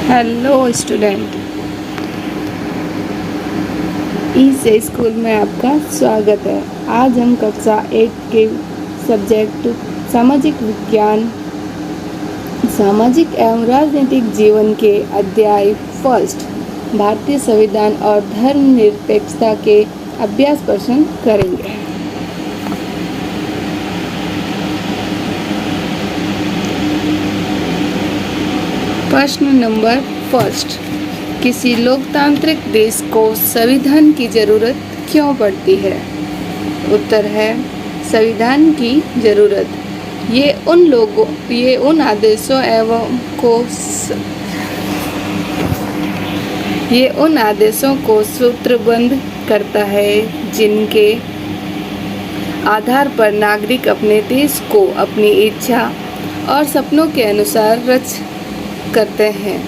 Hello student, इस school में आपका स्वागत है। आज हम कक्षा 8 के सब्जेक्ट सामाजिक विज्ञान, सामाजिक एवं राजनीतिक जीवन के अध्याय फर्स्ट भारतीय संविधान और धर्मनिरपेक्षता के अभ्यास प्रश्न करेंगे। प्रश्न नंबर फर्स्ट, किसी लोकतांत्रिक देश को संविधान की जरूरत क्यों पड़ती है? उत्तर है संविधान की जरूरत। ये उन आदेशों को सूत्रबद्ध करता है जिनके आधार पर नागरिक अपने देश को अपनी इच्छा और सपनों के अनुसार रच करते हैं।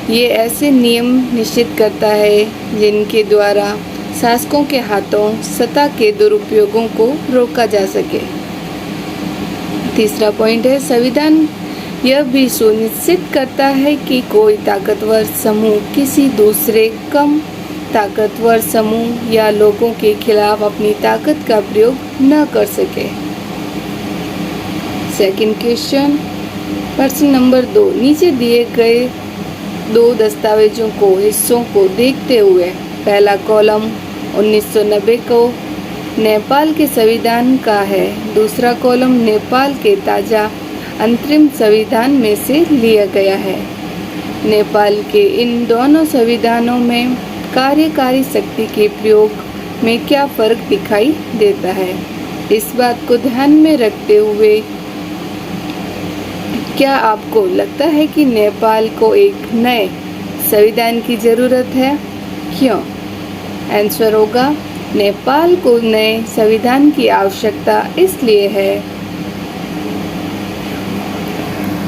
ये ऐसे नियम निश्चित करता है जिनके द्वारा शासकों के हाथों सत्ता के दुरुपयोगों को रोका जा सके। तीसरा पॉइंट है, संविधान यह भी सुनिश्चित करता है कि कोई ताकतवर समूह किसी दूसरे कम ताकतवर समूह या लोगों के खिलाफ अपनी ताकत का प्रयोग न कर सके। सेकंड क्वेश्चन, प्रश्न नंबर 2, नीचे दिए गए दो दस्तावेजों को हिस्सों को देखते हुए पहला कॉलम 1990 को नेपाल के संविधान का है, दूसरा कॉलम नेपाल के ताज़ा अंतरिम संविधान में से लिया गया है। नेपाल के इन दोनों संविधानों में कार्यकारी शक्ति के प्रयोग में क्या फर्क दिखाई देता है? इस बात को ध्यान में रखते हुए क्या आपको लगता है कि नेपाल को एक नए संविधान की ज़रूरत है? क्यों? आंसर होगा, नेपाल को नए संविधान की आवश्यकता इसलिए है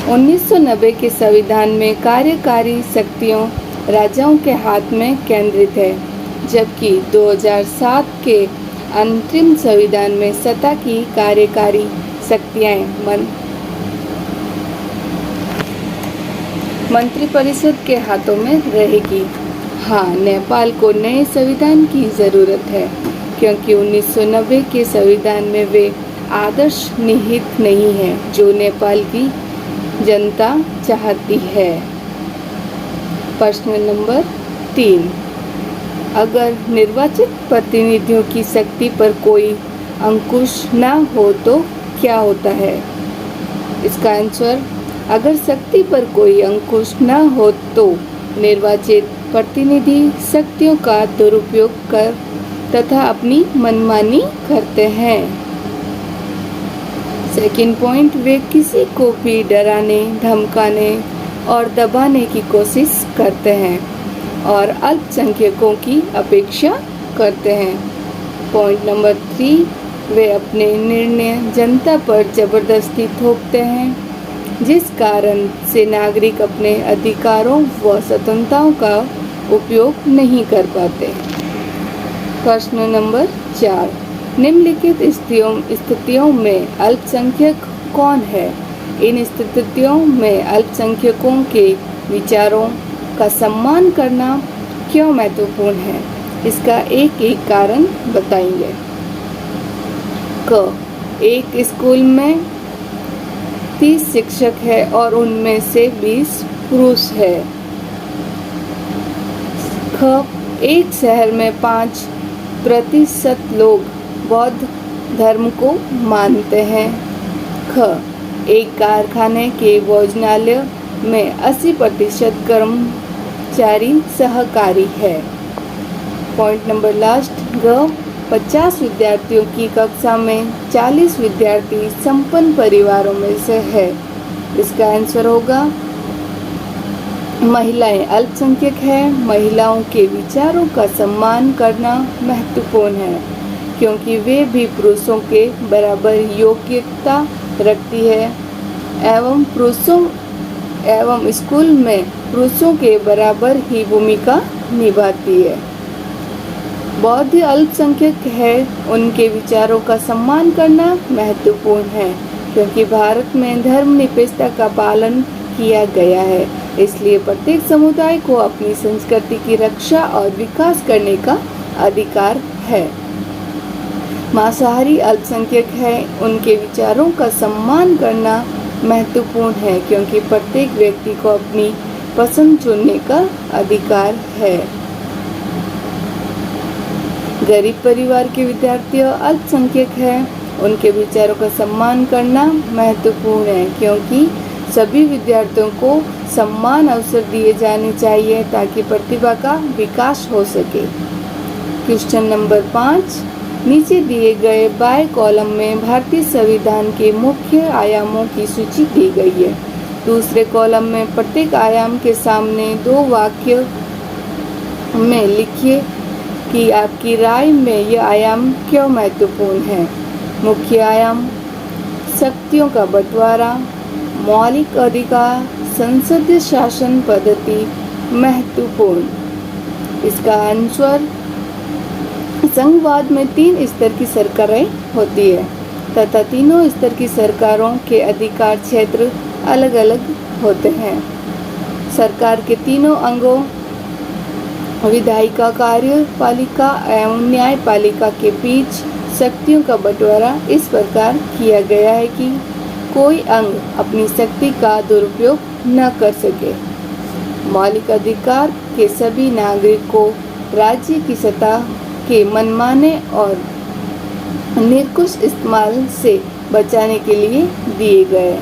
1990 के संविधान में कार्यकारी शक्तियों राजाओं के हाथ में केंद्रित है, जबकि 2007 के अंतरिम संविधान में सत्ता की कार्यकारी शक्तियाँ मंत्रिपरिषद के हाथों में रहेगी। हाँ, नेपाल को नए संविधान की ज़रूरत है क्योंकि 1990 के संविधान में वे आदर्श निहित नहीं हैं जो नेपाल की जनता चाहती है। प्रश्न नंबर 3, अगर निर्वाचित प्रतिनिधियों की शक्ति पर कोई अंकुश न हो तो क्या होता है? इसका आंसर, अगर शक्ति पर कोई अंकुश न हो तो निर्वाचित प्रतिनिधि शक्तियों का दुरुपयोग कर तथा अपनी मनमानी करते हैं। सेकंड पॉइंट, वे किसी को भी डराने, धमकाने और दबाने की कोशिश करते हैं और अल्पसंख्यकों की अपेक्षा करते हैं। पॉइंट नंबर 3, वे अपने निर्णय जनता पर जबरदस्ती थोपते हैं जिस कारण से नागरिक अपने अधिकारों व स्वतंत्रताओं का उपयोग नहीं कर पाते। प्रश्न नंबर 4, निम्नलिखित स्थितियों में अल्पसंख्यक कौन है? इन स्थितियों में अल्पसंख्यकों के विचारों का सम्मान करना क्यों महत्वपूर्ण है? इसका एक एक कारण बताएंगे। क, एक स्कूल में 30 शिक्षक है और उनमें से 20 पुरुष है। ख, एक शहर में 5% लोग बौद्ध धर्म को मानते हैं। ख, एक कारखाने के भोजनालय में 80% कर्मचारी सहकारी है। पॉइंट नंबर लास्ट, ग, 50 विद्यार्थियों की कक्षा में 40 विद्यार्थी संपन्न परिवारों में से है। इसका आंसर होगा, महिलाएं अल्पसंख्यक है। महिलाओं के विचारों का सम्मान करना महत्वपूर्ण है क्योंकि वे भी पुरुषों के बराबर योग्यता रखती है एवं स्कूल में पुरुषों के बराबर ही भूमिका निभाती है। बौद्ध अल्पसंख्यक है, उनके विचारों का सम्मान करना महत्वपूर्ण है क्योंकि भारत में धर्मनिरपेक्षता का पालन किया गया है इसलिए प्रत्येक समुदाय को अपनी संस्कृति की रक्षा और विकास करने का अधिकार है। मांसाहारी अल्पसंख्यक हैं, उनके विचारों का सम्मान करना महत्वपूर्ण है क्योंकि प्रत्येक व्यक्ति को अपनी पसंद चुनने का अधिकार है। गरीब परिवार के विद्यार्थी अल्पसंख्यक हैं, उनके विचारों का सम्मान करना महत्वपूर्ण है क्योंकि सभी विद्यार्थियों को समान अवसर दिए जाने चाहिए ताकि प्रतिभा का विकास हो सके। क्वेश्चन नंबर 5, नीचे दिए गए बाएं कॉलम में भारतीय संविधान के मुख्य आयामों की सूची दी गई है। दूसरे कॉलम में प्रत्येक आयाम के सामने 2 वाक्य में लिखिए कि आपकी राय में यह आयाम क्यों महत्वपूर्ण है। मुख्य आयाम, शक्तियों का बंटवारा, मौलिक अधिकार, संसदीय शासन पद्धति महत्वपूर्ण। इसका आंसर, संघवाद में 3 स्तर की सरकारें होती है तथा तीनों स्तर की सरकारों के अधिकार क्षेत्र अलग अलग होते हैं। सरकार के तीनों अंगों विधायिका, कार्यपालिका एवं न्यायपालिका के बीच शक्तियों का बंटवारा इस प्रकार किया गया है कि कोई अंग अपनी शक्ति का दुरुपयोग न कर सके। मौलिक अधिकार के सभी नागरिक को राज्य की सत्ता के मनमाने और निरंकुश इस्तेमाल से बचाने के लिए दिए गए।